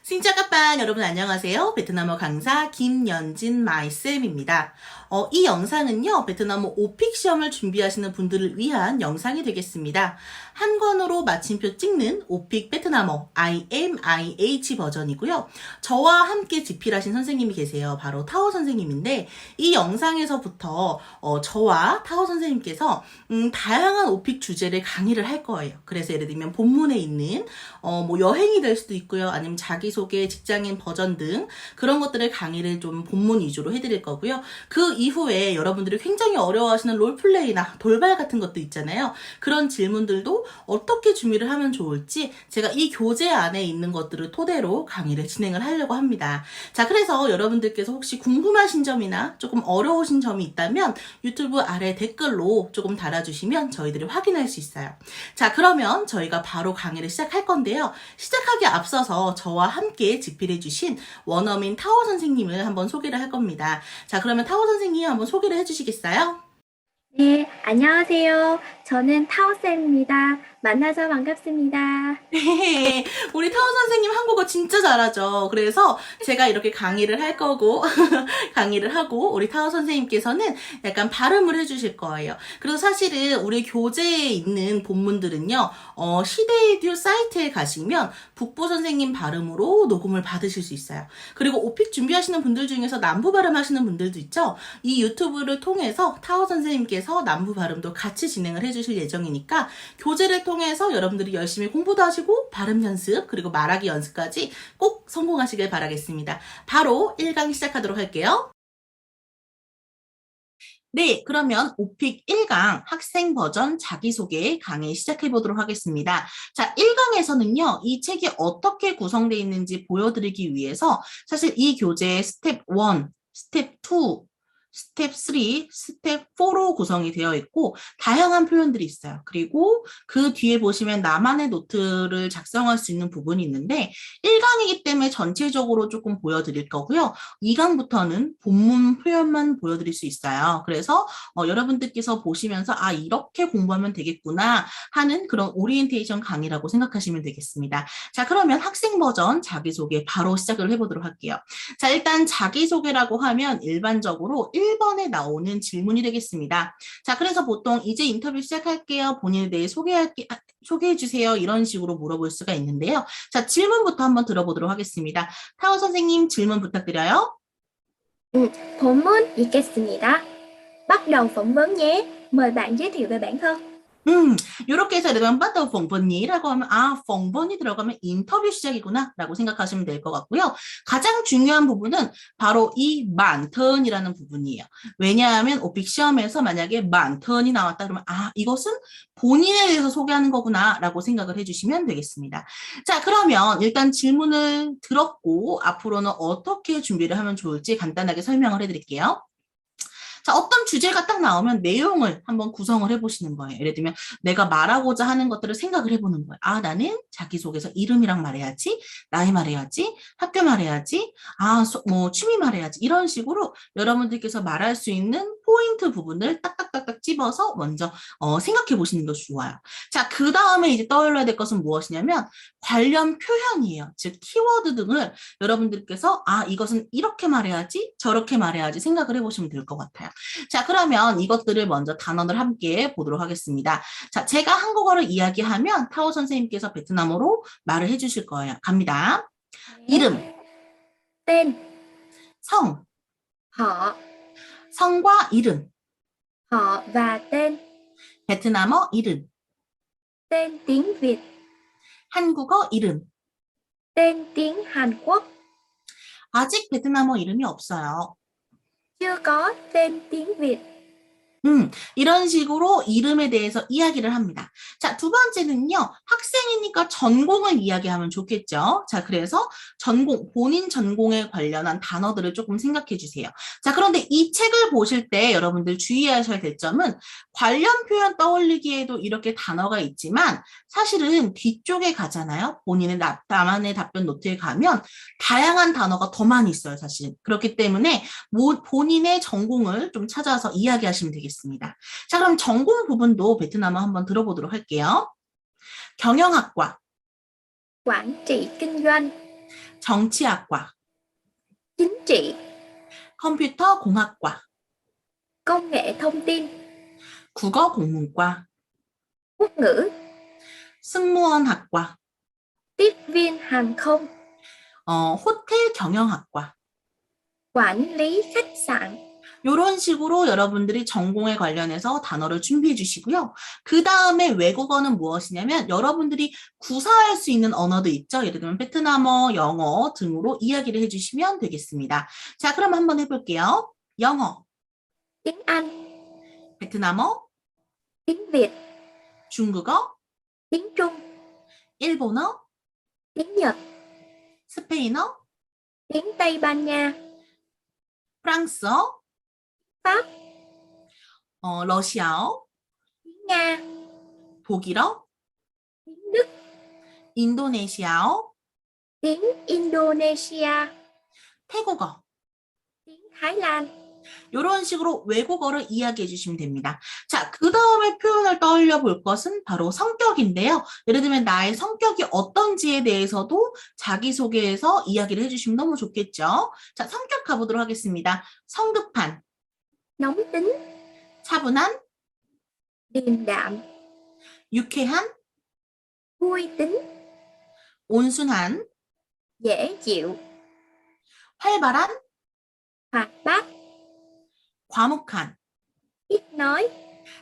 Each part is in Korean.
신짜까빵 여러분 안녕하세요. 베트남어 강사 김연진 마이쌤입니다. 이 영상은요, 베트남어 오픽 시험을 준비하시는 분들을 위한 영상이 되겠습니다. 한 권으로 마침표 찍는 오픽 베트남어 IMIH 버전이고요. 저와 함께 집필하신 선생님이 계세요. 바로 타오 선생님인데, 이 영상에서부터 저와 타오 선생님께서 다양한 오픽 주제를 강의를 할 거예요. 그래서 예를 들면 본문에 있는 뭐 여행이 될 수도 있고요. 아니면 자기소개, 직장인 버전 등 그런 것들을 강의를 좀 본문 위주로 해드릴 거고요. 그 이후에 여러분들이 굉장히 어려워하시는 롤플레이나 돌발 같은 것도 있잖아요. 그런 질문들도 어떻게 준비를 하면 좋을지 제가 이 교재 안에 있는 것들을 토대로 강의를 진행을 하려고 합니다. 자, 그래서 여러분들께서 혹시 궁금하신 점이나 조금 어려우신 점이 있다면 유튜브 아래 댓글로 조금 달아주시면 저희들이 확인할 수 있어요. 자, 그러면 저희가 바로 강의를 시작할 건데요. 시작하기 앞서서 저와 함께 집필해주신 원어민 타오 선생님을 한번 소개를 할 겁니다. 자, 그러면 타오 선생님 한번 소개를 해주시겠어요? 네, 안녕하세요. 저는 타오쌤입니다. 만나서 반갑습니다. 네, 우리 타오 선생님 한국어 진짜 잘하죠. 그래서 제가 이렇게 강의를 할 거고, 강의를 하고, 우리 타오 선생님께서는 약간 발음을 해주실 거예요. 그래서 사실은 우리 교재에 있는 본문들은요, 시대에듀 사이트에 가시면 북부 선생님 발음으로 녹음을 받으실 수 있어요. 그리고 오픽 준비하시는 분들 중에서 남부 발음 하시는 분들도 있죠. 이 유튜브를 통해서 타오 선생님께서 남부 발음도 같이 진행을 해주실 예정이니까 교재를 통해서 여러분들이 열심히 공부도 하시고 발음 연습 그리고 말하기 연습까지 꼭 성공하시길 바라겠습니다. 바로 1강 시작하도록 할게요. 네, 그러면 오픽 1강 학생 버전 자기소개 강의 시작해 보도록 하겠습니다. 자, 1강에서는요, 이 책이 어떻게 구성되어 있는지 보여드리기 위해서 사실 이 교재의 스텝 1, 스텝 2, 스텝 3, 스텝 4로 구성이 되어 있고 다양한 표현들이 있어요. 그리고 그 뒤에 보시면 나만의 노트를 작성할 수 있는 부분이 있는데 1강이기 때문에 전체적으로 조금 보여드릴 거고요. 2강부터는 본문 표현만 보여드릴 수 있어요. 그래서 여러분들께서 보시면서 아 이렇게 공부하면 되겠구나 하는 그런 오리엔테이션 강의라고 생각하시면 되겠습니다. 자, 그러면 학생 버전 자기소개 바로 시작을 해보도록 할게요. 자, 일단 자기소개라고 하면 일반적으로 1번에 나오는 질문이 되겠습니다. 자, 그래서 보통 이제 인터뷰 시작할게요. 본인에 대해 소개해주세요. 이런 식으로 물어볼 수가 있는데요. 자, 질문부터 한번 들어보도록 하겠습니다. 타오 선생님 질문 부탁드려요. 본문 읽겠습니다. bắt đầu phỏng vấn nhé. Mời bạn giới thiệu về bản thân. 이렇게 해서 예를 들면 빠따 펑번니라고 하면 아 펑번이 들어가면 인터뷰 시작이구나 라고 생각하시면 될 것 같고요. 가장 중요한 부분은 바로 이 만턴이라는 부분이에요. 왜냐하면 오픽 시험에서 만약에 만턴이 나왔다 그러면 아 이것은 본인에 대해서 소개하는 거구나 라고 생각을 해주시면 되겠습니다. 자, 그러면 일단 질문을 들었고 앞으로는 어떻게 준비를 하면 좋을지 간단하게 설명을 해드릴게요. 자, 어떤 주제가 딱 나오면 내용을 한번 구성을 해보시는 거예요. 예를 들면 내가 말하고자 하는 것들을 생각을 해보는 거예요. 아, 나는 자기소개서 이름이랑 말해야지, 나이 말해야지, 학교 말해야지, 아, 뭐 취미 말해야지. 이런 식으로 여러분들께서 말할 수 있는 포인트 부분을 딱딱딱딱 집어서 먼저 생각해 보시는 것이 좋아요. 자, 그 다음에 이제 떠올려야 될 것은 무엇이냐면 관련 표현이에요. 즉 키워드 등을 여러분들께서 아, 이것은 이렇게 말해야지, 저렇게 말해야지 생각을 해보시면 될 것 같아요. 자, 그러면 이것들을 먼저 단어를 함께 보도록 하겠습니다. 자, 제가 한국어를 이야기하면 타오 선생님께서 베트남어로 말을 해주실 거예요. 갑니다. 이름, Tên, 성, họ, 성과 이름, họ và tên. 베트남어 이름, Tên tiếng Việt, 한국어 이름. tên tiếng Hàn Quốc. 아직 베트남어 이름이 없어요. Chưa có tên tiếng Việt. 이런 식으로 이름에 대해서 이야기를 합니다. 자, 두 번째는요. 학생이니까 전공을 이야기하면 좋겠죠. 자, 그래서 전공, 본인 전공에 관련한 단어들을 조금 생각해 주세요. 자, 그런데 이 책을 보실 때 여러분들 주의하셔야 될 점은 관련 표현 떠올리기에도 이렇게 단어가 있지만 사실은 뒤쪽에 가잖아요. 본인의 나만의 답변 노트에 가면 다양한 단어가 더 많이 있어요, 사실. 그렇기 때문에 본인의 전공을 좀 찾아서 이야기하시면 되겠습니다. 자, 그럼 전공 부분도 베트남어 한번 들어보도록 할게요. 경영학과, Quản trị kinh doanh, 정치학과, chính trị, 컴퓨터 공학과, công nghệ thông tin, 국어 공문과, quốc ngữ, 승무원학과, tiếp viên hàng không, 호텔 경영학과. quản lý khách sạn. 이런 식으로 여러분들이 전공에 관련해서 단어를 준비해 주시고요. 그 다음에 외국어는 무엇이냐면 여러분들이 구사할 수 있는 언어도 있죠. 예를 들면 베트남어, 영어 등으로 이야기를 해주시면 되겠습니다. 자, 그럼 한번 해볼게요. 영어, Tiếng Anh, 베트남어, tiếng Việt, 중국어, tiếng Trung, 일본어, tiếng Nhật, 스페인어, tiếng Tây Ban Nha, 프랑스어, Pháp, 러시아어, tiếng Nga, 독일어, tiếng Đức, 인도네시아어, tiếng Indonesia, 태국어. tiếng Thái Lan. 이런 식으로 외국어를 이야기해 주시면 됩니다. 자, 그 다음에 표현을 떠올려 볼 것은 바로 성격인데요. 예를 들면 나의 성격이 어떤지에 대해서도 자기소개에서 이야기를 해주시면 너무 좋겠죠. 자, 성격 가보도록 하겠습니다. 성급한, Nóng tính, 차분한, điềm đạm, 유쾌한, vui tính, 온순한, dễ chịu, 활발한, hoạt bát, 과묵한. ít nói.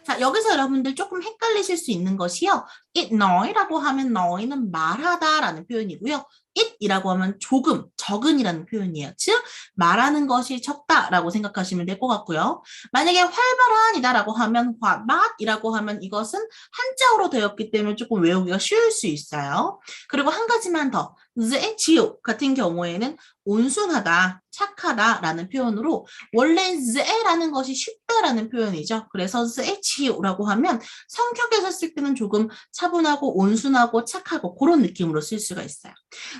자, 여기서 여러분들 조금 헷갈리실 수 있는 것이요. ít nói 라고 하면 너희는 말하다라는 표현이고요. it이라고 하면 조금, 적은이라는 표현이에요. 즉, 말하는 것이 적다라고 생각하시면 될 것 같고요. 만약에 활발한이다라고 하면 맛이라고 하면 이것은 한자어로 되었기 때문에 조금 외우기가 쉬울 수 있어요. 그리고 한 가지만 더, dễ chịu 같은 경우에는 온순하다, 착하다라는 표현으로 원래 dễ 라는 것이 쉽다라는 표현이죠. 그래서 dễ chịu라고 하면 성격에서 쓸 때는 조금 차분하고 온순하고 착하고 그런 느낌으로 쓸 수가 있어요.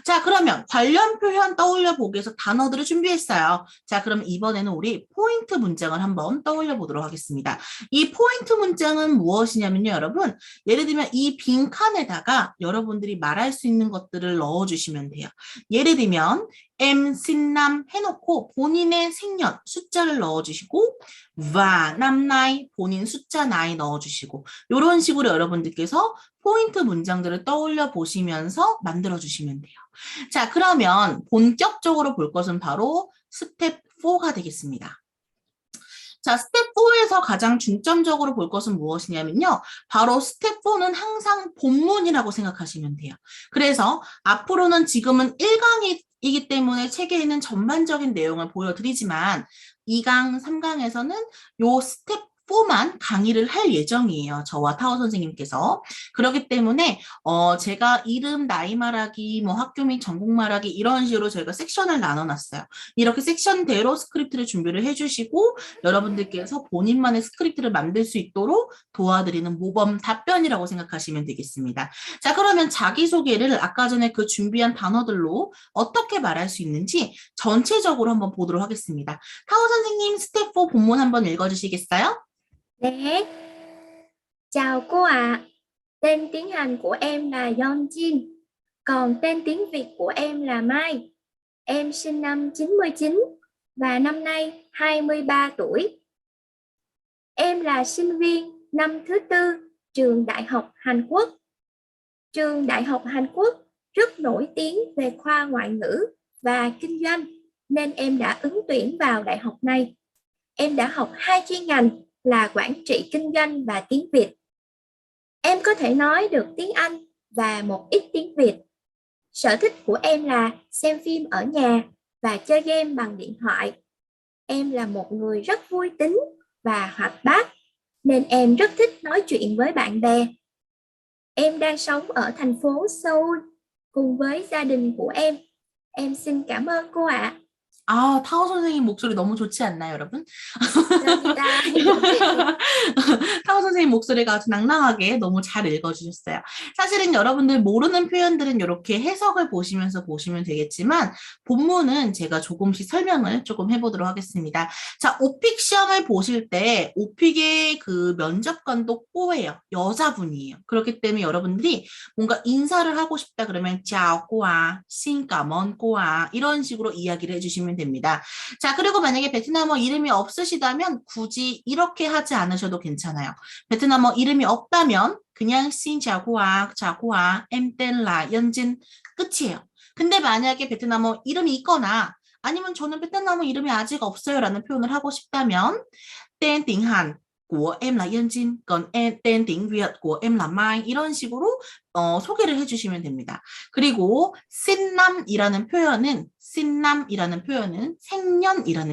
자, 그러면 관련 표현 떠올려 보기 위해서 단어들을 준비했어요. 자, 그럼 이번에는 우리 포인트 문장을 한번 떠올려 보도록 하겠습니다. 이 포인트 문장은 무엇이냐면요, 여러분. 예를 들면 이 빈칸에다가 여러분들이 말할 수 있는 것들을 넣어주시면 돼요. 예를 들면 em sinh năm 해놓고 본인의 생년 숫자를 넣어주시고 và năm nay 본인 숫자 나이 넣어주시고 이런 식으로 여러분들께서 포인트 문장들을 떠올려 보시면서 만들어주시면 돼요. 자, 그러면 본격적으로 볼 것은 바로 스텝 4가 되겠습니다. 자, 스텝 4에서 가장 중점적으로 볼 것은 무엇이냐면요. 바로 스텝 4는 항상 본문이라고 생각하시면 돼요. 그래서 앞으로는 지금은 1강이기 때문에 책에 있는 전반적인 내용을 보여드리지만 2강, 3강에서는 요 스텝 4만 강의를 할 예정이에요. 저와 타오 선생님께서. 그렇기 때문에 제가 이름, 나이 말하기, 뭐 학교 및 전공 말하기 이런 식으로 저희가 섹션을 나눠놨어요. 이렇게 섹션대로 스크립트를 준비를 해주시고 여러분들께서 본인만의 스크립트를 만들 수 있도록 도와드리는 모범 답변이라고 생각하시면 되겠습니다. 자, 그러면 자기소개를 아까 전에 그 준비한 단어들로 어떻게 말할 수 있는지 전체적으로 한번 보도록 하겠습니다. 타오 선생님 스텝 4 본문 한번 읽어주시겠어요? Né. Chào cô ạ. Tên tiếng Hàn của em là Yeonjin. Còn tên tiếng Việt của em là Mai. Em sinh năm 99 và năm nay 23 tuổi. Em là sinh viên năm thứ 4 trường Đại học Hàn Quốc. Trường Đại học Hàn Quốc rất nổi tiếng về khoa ngoại ngữ và kinh doanh nên em đã ứng tuyển vào đại học này. Em đã học 2 chuyên ngành là quản trị kinh doanh và tiếng Việt. Em có thể nói được tiếng Anh và một ít tiếng Việt. Sở thích của em là xem phim ở nhà và chơi game bằng điện thoại. Em là một người rất vui tính và hoạt bát nên em rất thích nói chuyện với bạn bè. Em đang sống ở thành phố Seoul cùng với gia đình của em. Em xin cảm ơn cô ạ. 아, 타오 선생님 목소리 너무 좋지 않나요, 여러분? 감사합니다. 타오 선생님 목소리가 아주 낭낭하게 너무 잘 읽어주셨어요. 사실은 여러분들 모르는 표현들은 이렇게 해석을 보시면서 보시면 되겠지만 본문은 제가 조금씩 설명을 조금 해보도록 하겠습니다. 자, 오픽 시험을 보실 때 오픽의 그 면접관도 꼬예요. 여자분이에요. 그렇기 때문에 여러분들이 뭔가 인사를 하고 싶다 그러면 짜오 꼬아, 싱까먼 꼬아 이런 식으로 이야기를 해주시면 됩니다. 자, 그리고 만약에 베트남어 이름이 없으시다면 굳이 이렇게 하지 않으셔도 괜찮아요. 베트남어 이름이 없다면 그냥 신자구아, 자구아, 엠땐라, 연진 끝이에요. 근데 만약에 베트남어 이름이 있거나 아니면 저는 베트남어 이름이 아직 없어요라는 표현을 하고 싶다면 tên tiếng Hàn của em là Yên Jin, còn tên tiếng Việt của em là Mai 이런 식으로 소개를 해주시면 됩니다. 그리고 신남이라는 표현은 생년이라는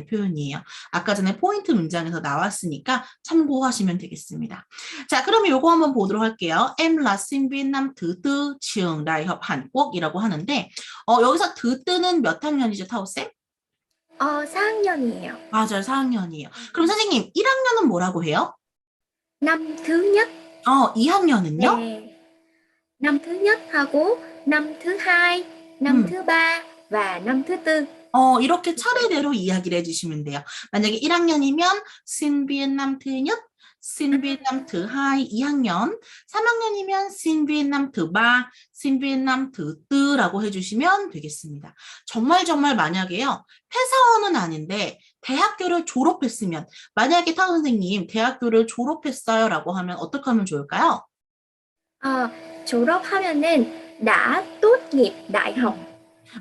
표현이에요. 아까 전에 포인트 문장에서 나왔으니까 참고하시면 되겠습니다. 자, 그러면 요거 한번 보도록 할게요. Em là sinh viên năm thứ tư trường Đại học Hàn Quốc 이라고 하는데 여기서 thứ tư 는 몇 학년이죠, 타오쌤? 4학년이에요. 맞아요, 4학년이에요. 그럼 선생님, 1학년은 뭐라고 해요? năm thứ nhất. 2학년은요? 네. năm thứ nhất 하고 năm thứ hai, năm thứ ba và năm thứ tư. 이렇게 차례대로 이야기를 해주시면 돼요. 만약에 1학년이면 신비엔남 thứ nhất, 신비엔남 thứ2, 2학년, 3학년이면 신비엔남 thứ3, 신비엔남 thứ4라고 해주시면 되겠습니다. 정말 만약에요. 회사원은 아닌데 대학교를 졸업했으면 만약에 타우 선생님 대학교를 졸업했어요라고 하면 어떻게 하면 좋을까요? 졸업하면은 đã tốt nghiệp đại học.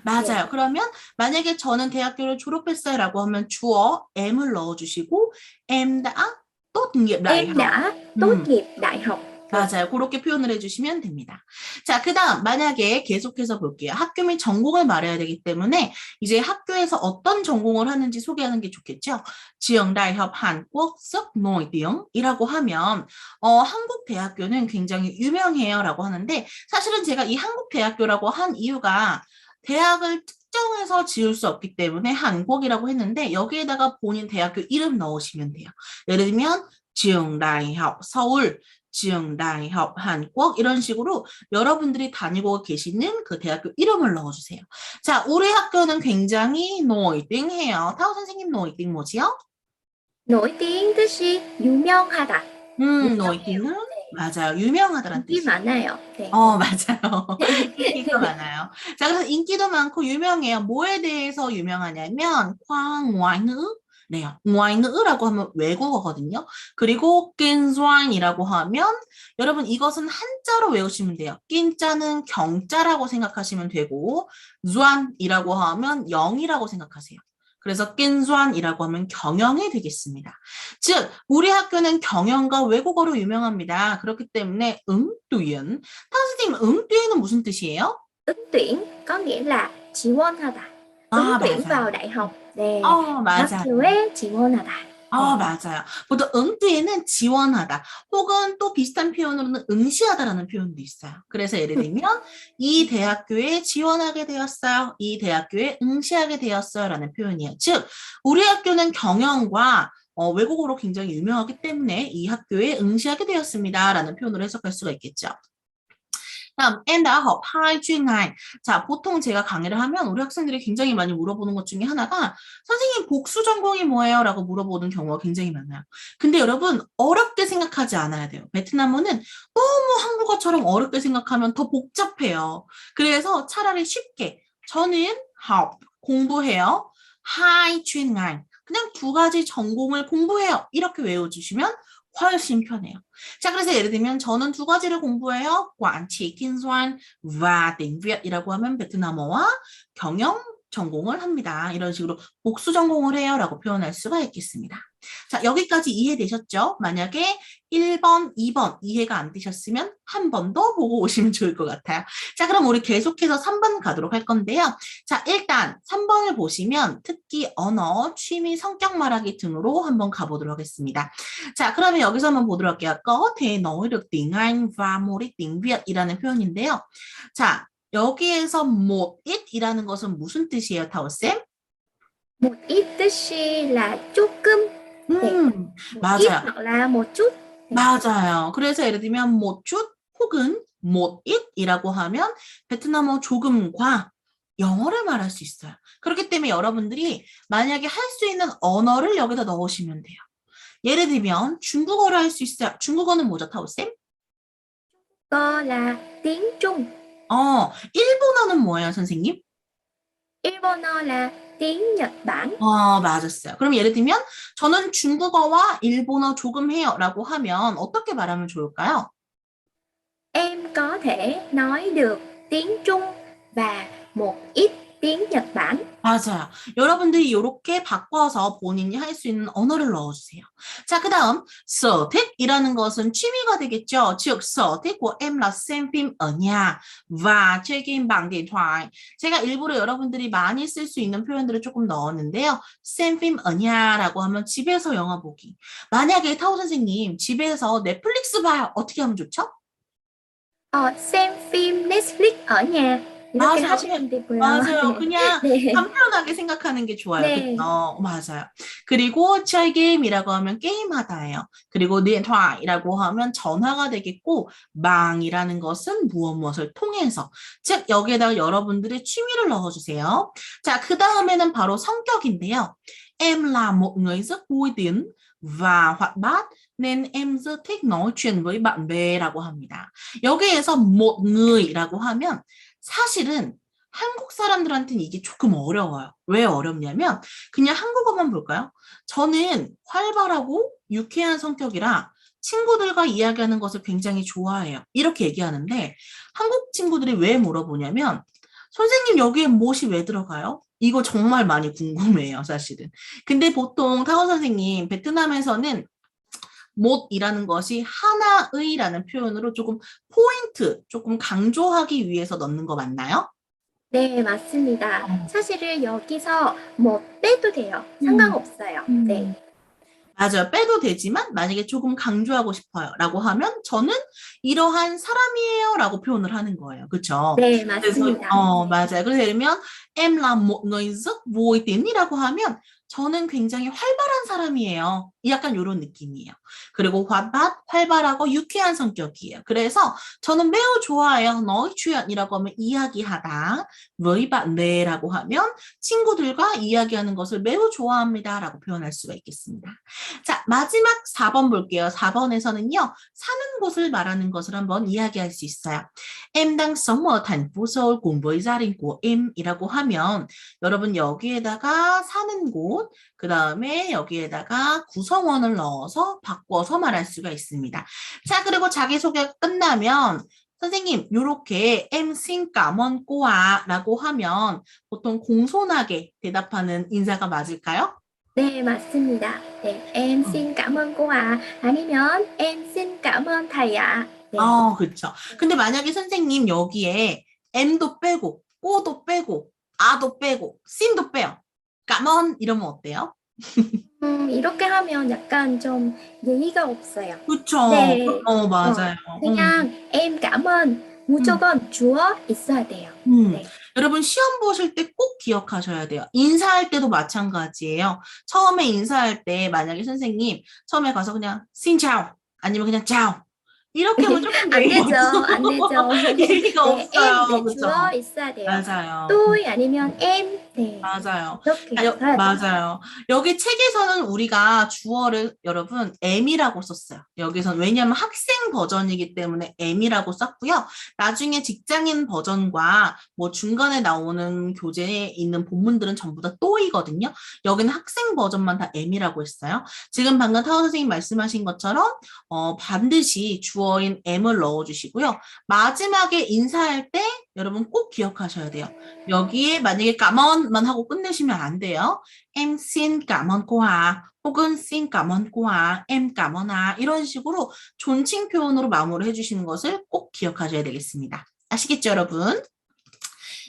맞아요. 그러면 만약에 저는 대학교를 졸업했어요라고 하면 주어 M을 넣어주시고 em đã tốt nghiệp đại Em học. đã tốt nghiệp đại học. 맞아요. 그렇게 표현을 해주시면 됩니다. 자, 그 다음 만약에 계속해서 볼게요. 학교 및 전공을 말해야 되기 때문에 이제 학교에서 어떤 전공을 하는지 소개하는 게 좋겠죠. 지영 đại học Hàn Quốc rất nổi tiếng 이라고 하면 한국 대학교는 굉장히 유명해요 라고 하는데 사실은 제가 이 한국 대학교라고 한 이유가 대학을 특정해서 지을 수 없기 때문에 한국이라고 했는데 여기에다가 본인 대학교 이름 넣으시면 돼요. 예를 들면 지영 đại học 서울, 지영 đại học 한국 이런 식으로 여러분들이 다니고 계시는 그 대학교 이름을 넣어주세요. 자, 우리 학교는 굉장히 nổi tiếng 해요. 타오 선생님 nổi tiếng 뭐지요? Nổi tiếng 뜻이 유명하다. nổi tiếng 맞아요. 유명하다란 인기 뜻이에요. 많아요. 네. 맞아요. 인기가 많아요. 자, 그래서 인기도 많고 유명해요. 뭐에 대해서 유명하냐면 khoa ngoại ngữ. 네, ngoại ngữ 라고 하면 외국어거든요. 그리고 kinh doanh 이라고 하면 여러분 이것은 한자로 외우시면 돼요. 낀자는 경자라고 생각하시면 되고 doanh 이라고 하면 영이라고 생각하세요. 그래서 kinh doanh 이라고 하면 경영이 되겠습니다. 즉 우리 학교는 경영과 외국어로 유명합니다. 그렇기 때문에 ứng tuyển. 선생님 ứng tuyển 은 무슨 뜻이에요? Ứng tuyển có nghĩa là 지원하다. ứng tuyển 맞아요. vào đại học. 네. 맞아요. 학교에 지원하다. 맞아요. 보통 응띠에는 지원하다 혹은 또 비슷한 표현으로는 응시하다라는 표현도 있어요. 그래서 예를 들면 이 대학교에 지원하게 되었어요. 이 대학교에 응시하게 되었어요. 라는 표현이에요. 즉 우리 학교는 경영과 외국어로 굉장히 유명하기 때문에 이 학교에 응시하게 되었습니다. 라는 표현으로 해석할 수가 있겠죠. 다음, em đã học hai chuyên ngành. 자, 보통 제가 강의를 하면 우리 학생들이 굉장히 많이 물어보는 것 중에 하나가 선생님 복수 전공이 뭐예요? 라고 물어보는 경우가 굉장히 많아요. 근데 여러분 어렵게 생각하지 않아야 돼요. 베트남어는 너무 한국어처럼 어렵게 생각하면 더 복잡해요. 그래서 차라리 쉽게 저는 học, 공부해요. hai chuyên ngành. 그냥 2가지 전공을 공부해요. 이렇게 외워주시면 훨씬 편해요. 자, 그래서 예를 들면 저는 2가지를 공부해요. quản trị, kinh doanh và tiếng Việt 이라고 하면 베트남어와 경영 전공을 합니다. 이런 식으로 복수 전공을 해요 라고 표현할 수가 있겠습니다. 자, 여기까지 이해되셨죠? 만약에 1번, 2번 이해가 안 되셨으면 한 번 더 보고 오시면 좋을 것 같아요. 자, 그럼 우리 계속해서 3번 가도록 할 건데요. 자, 일단 3번을 보시면 특기, 언어, 취미, 성격 말하기 등으로 한번 가보도록 하겠습니다. 자, 그러면 여기서 한번 보도록 할게요. có thể nói được tiếng Anh và một ít tiếng Việt 이라는 표현인데요. 자, 여기에서 một ít 이라는 것은 무슨 뜻이에요, 타오쌤? một ít 뜻이 là 조금, 네, một ít 맞아요. hoặc là một chút. 네. 맞아요. 그래서 예를 들면 모chút 혹은 못잇이라고 하면 베트남어 조금과 영어를 말할 수 있어요. 그렇기 때문에 여러분들이 만약에 할 수 있는 언어를 여기다 넣으시면 돼요. 예를 들면 중국어를 할 수 있어요. 중국어는 뭐죠, 타오쌤? Có là tiếng Trung, 일본어는 뭐예요, 선생님? 일본어 là tiếng Nhật Bản. 맞았어요. 그럼 예를 들면 저는 중국어와 일본어 조금 해요 라고 하면 어떻게 말하면 좋을까요? Em có thể nói được tiếng Trung và một ít tiếng Nhật Bản. 맞아요. 여러분들이 이렇게 바꿔서 본인이 할 수 있는 언어를 넣어주세요. 자, 그 다음 sở thích 이라는 것은 취미가 되겠죠. 즉, sở thích của em là xem phim ở nhà và chơi game bằng điện thoại. 제가 일부러 여러분들이 많이 쓸 수 있는 표현들을 조금 넣었는데요. xem phim ở nhà 라고 하면 집에서 영화 보기. 만약에 타오 선생님 집에서 넷플릭스 봐요. 어떻게 하면 좋죠? xem phim Netflix ở nhà. 이렇게 맞아요. 하시면 되고요. 맞아요. 네. 그냥 네. 간편하게 생각하는 게 좋아요. 네. 그렇죠? 맞아요. 그리고 chơi game이라고 하면 게임하다예요. 그리고 电话이라고 하면 전화가 되겠고 망이라는 것은 무엇을 통해서. 즉 여기에다가 여러분들의 취미를 넣어주세요. 자, 그 다음에는 바로 성격인데요. Em là một người rất vui tính và hoạt bát nên em rất thích nói chuyện với bạn bè라고 합니다. 여기에서 một người 라고 하면 사실은 한국 사람들한테는 이게 조금 어려워요. 왜 어렵냐면 그냥 한국어만 볼까요? 저는 활발하고 유쾌한 성격이라 친구들과 이야기하는 것을 굉장히 좋아해요. 이렇게 얘기하는데 한국 친구들이 왜 물어보냐면 선생님 여기에 못이 왜 들어가요? 이거 정말 많이 궁금해요, 사실은. 근데 보통 타워 선생님 베트남에서는 못이라는 것이 하나의라는 표현으로 조금 포인트, 조금 강조하기 위해서 넣는 거 맞나요? 네, 맞습니다. 사실은 여기서 뭐 빼도 돼요. 상관없어요. 네. 맞아요. 빼도 되지만 만약에 조금 강조하고 싶어요 라고 하면 저는 이러한 사람이에요 라고 표현을 하는 거예요. 그렇죠? 네, 맞습니다. 맞아요. 그래서 예를 들면 em là một người rất vui tính 이라고 하면 저는 굉장히 활발한 사람이에요. 약간 이런 느낌이에요. 그리고 활발하고 유쾌한 성격이에요. 그래서 저는 매우 좋아해요. nói chuyện 이라고 하면 이야기하다. với bạn bè라고 하면 친구들과 이야기하는 것을 매우 좋아합니다. 라고 표현할 수가 있겠습니다. 자, 마지막 4번 볼게요. 4번에서는요. 사는 곳을 말하는 것을 한번 이야기할 수 있어요. Em đang sống ở thành phố Seoul cùng với gia đình của em이라고 하면 여러분 여기에다가 사는 곳, 그 다음에 여기에다가 구성원을 넣어서 바꿔서 말할 수가 있습니다. 자, 그리고 자기소개가 끝나면 선생님, 요렇게 em xin cảm ơn cô 라고 하면 보통 공손하게 대답하는 인사가 맞을까요? 네, 맞습니다. 네, em xin cảm ơn cô ạ. 아니면 em xin cảm ơn thầy ạ. 네. 그렇죠. 근데 만약에 선생님 여기에 M도 빼고, 꼬도 빼고, 아도 빼고, 씬도 빼요. 까먼 이러면 어때요? 이렇게 하면 약간 좀 예의가 없어요. 그렇죠. 네. 맞아요. 그냥 em cảm ơn 무조건 주어 있어야 돼요. 네. 여러분 시험 보실 때 꼭 기억하셔야 돼요. 인사할 때도 마찬가지예요. 처음에 인사할 때 만약에 선생님 처음에 가서 그냥 신차오 아니면 그냥 짜오 이렇게 하면 조금 안 되죠. 안 되죠. 예의가 네, 없어요. em, 네, 그렇죠? 주어 있어야 돼요. 맞아요. tôi 아니면 em. 네. 맞아요. 이렇게 써야 돼요. 맞아요. 여기 책에서는 우리가 주어를 여러분 M이라고 썼어요. 여기서는 왜냐하면 학생 버전이기 때문에 M이라고 썼고요. 나중에 직장인 버전과 뭐 중간에 나오는 교재에 있는 본문들은 전부 다 또이거든요. 여기는 학생 버전만 다 M이라고 했어요. 지금 방금 타워 선생님 말씀하신 것처럼 반드시 주어인 M을 넣어주시고요. 마지막에 인사할 때 여러분 꼭 기억하셔야 돼요. 여기에 만약에 까먼만 하고 끝내시면 안 돼요. Em xin cảm ơn cô ạ. 혹은 xin cảm ơn cô ạ. Em cảm ơn ạ. 이런 식으로 존칭 표현으로 마무리해 주시는 것을 꼭 기억하셔야 되겠습니다. 아시겠죠, 여러분?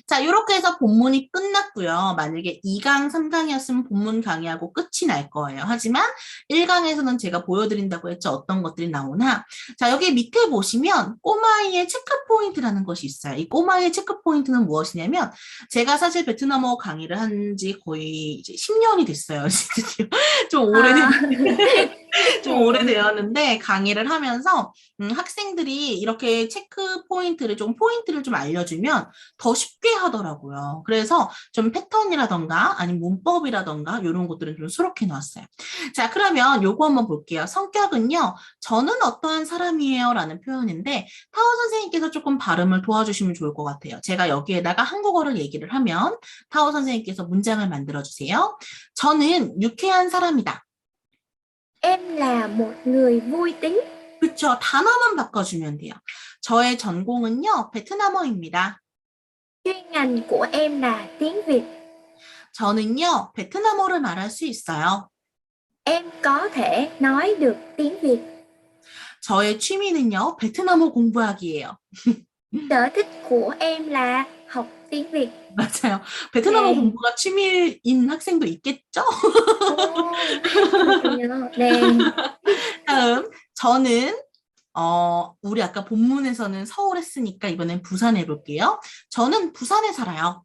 자, 이렇게 해서 본문이 끝났고요. 만약에 2강, 3강이었으면 본문 강의하고 끝이 날 거예요. 하지만 1강에서는 제가 보여드린다고 했죠. 어떤 것들이 나오나. 자, 여기 밑에 보시면 꼬마이의 체크 포인트라는 것이 있어요. 이 꼬마이의 체크 포인트는 무엇이냐면 제가 사실 베트남어 강의를 한 지 거의 이제 10년이 됐어요. 좀 아, 좀 네. 오래되었는데 강의를 하면서 학생들이 이렇게 체크 포인트를 좀 알려주면 더 쉽게 하더라고요. 그래서 좀 패턴이라던가 아니면 문법이라던가 이런 것들은 좀 수록해 놨어요. 자, 그러면 요거 한번 볼게요. 성격은요. 저는 어떠한 사람이에요? 라는 표현인데 타오 선생님께서 조금 발음을 도와주시면 좋을 것 같아요. 제가 여기에다가 한국어를 얘기를 하면 타오 선생님께서 문장을 만들어 주세요. 저는 유쾌한 사람이다. Em là một người vui tính. 그쵸. 단어만 바꿔주면 돼요. 저의 전공은요, 베트남어입니다. Chuyên ngành của em là tiếng Việt. 저는요, 베트남어를 말할 수 있어요. Em có thể nói được tiếng Việt. 저의 취미는요, 베트남어 공부하기예요. Sở thích của em là học tiếng Việt. 맞아요. 베트남어 네. 공부가 취미인 학생도 있겠죠? 오, 그렇군요. 네. 다음, 저는 우리 아까 본문에서는 서울 했으니까 이번엔 부산 해볼게요. 저는 부산에 살아요.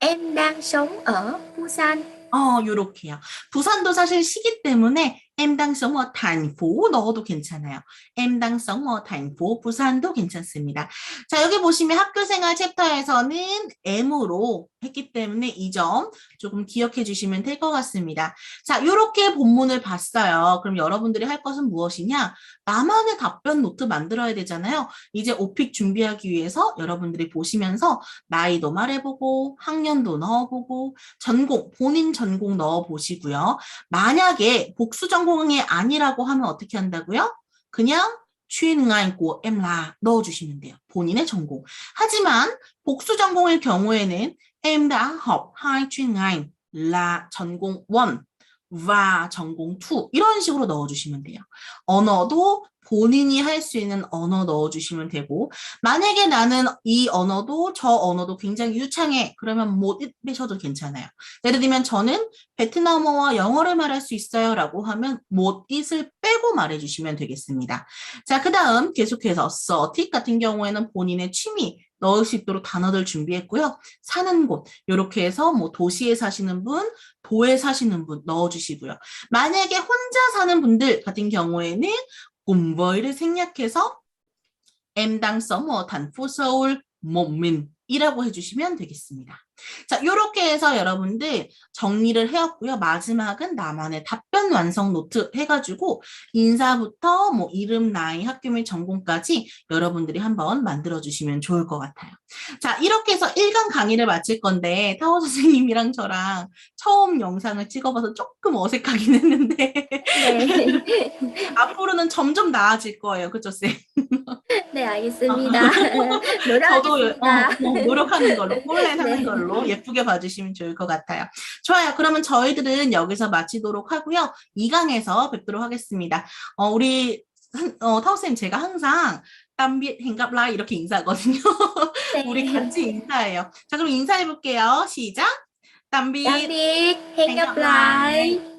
Em đang sống ở Busan. 요렇게요. 부산도 사실 시기 때문에 em đang sống ở thành phố 넣어도 괜찮아요. em đang sống ở thành phố 부산도 괜찮습니다. 자, 여기 보시면 학교생활 챕터에서는 M으로 했기 때문에 이 점 조금 기억해 주시면 될 것 같습니다. 자, 요렇게 본문을 봤어요. 그럼 여러분들이 할 것은 무엇이냐? 나만의 답변 노트 만들어야 되잖아요. 이제 오픽 준비하기 위해서 여러분들이 보시면서 나이도 말해보고 학년도 넣어보고 전공, 본인 전공 넣어보시고요. 만약에 복수 전공이 아니라고 하면 어떻게 한다고요? 그냥 chuyên ngành của em là 넣어주시면 돼요. 본인의 전공. 하지만 복수 전공일 경우에는 em đã học hai chuyên ngành là 전공 1 và 전공 2 이런 식으로 넣어주시면 돼요. 언어도 본인이 할 수 있는 언어 넣어주시면 되고 만약에 나는 이 언어도 저 언어도 굉장히 유창해 그러면 못 빼셔도 괜찮아요. 예를 들면 저는 베트남어와 영어를 말할 수 있어요 라고 하면 못 it을 빼고 말해주시면 되겠습니다. 자, 그 다음 계속해서 서틱 같은 경우에는 본인의 취미 넣을 수 있도록 단어들 준비했고요. 사는 곳 이렇게 해서 뭐 도시에 사시는 분, 도에 사시는 분 넣어주시고요. 만약에 혼자 사는 분들 같은 경우에는 cùng với 를 생략해서 em đang sống ở thành phố Seoul một mình 이라고 해주시면 되겠습니다. 자, 이렇게 해서 여러분들 정리를 해왔고요. 마지막은 나만의 답변 완성 노트 해가지고 인사부터 뭐 이름, 나이, 학교명, 전공까지 여러분들이 한번 만들어주시면 좋을 것 같아요. 자, 이렇게 해서 1강 강의를 마칠 건데 타오 선생님이랑 저랑 처음 영상을 찍어봐서 조금 어색하긴 했는데 네. 앞으로는 점점 나아질 거예요. 그쵸, 쌤? 네, 알겠습니다. 저도 노력하겠습니다. 노력하는 걸로, 꼴렛 하는 네. 걸로 예쁘게 봐주시면 좋을 것 같아요. 좋아요. 그러면 저희들은 여기서 마치도록 하고요. 2강에서 뵙도록 하겠습니다. 우리 타오쌤 제가 항상 땀빛 행갑라 이렇게 인사하거든요. 우리 네. 같이 인사해요. 자, 그럼 인사해 볼게요. 시작. 땀빛 Tạm biệt, hẹn gặp 행갑라. lại.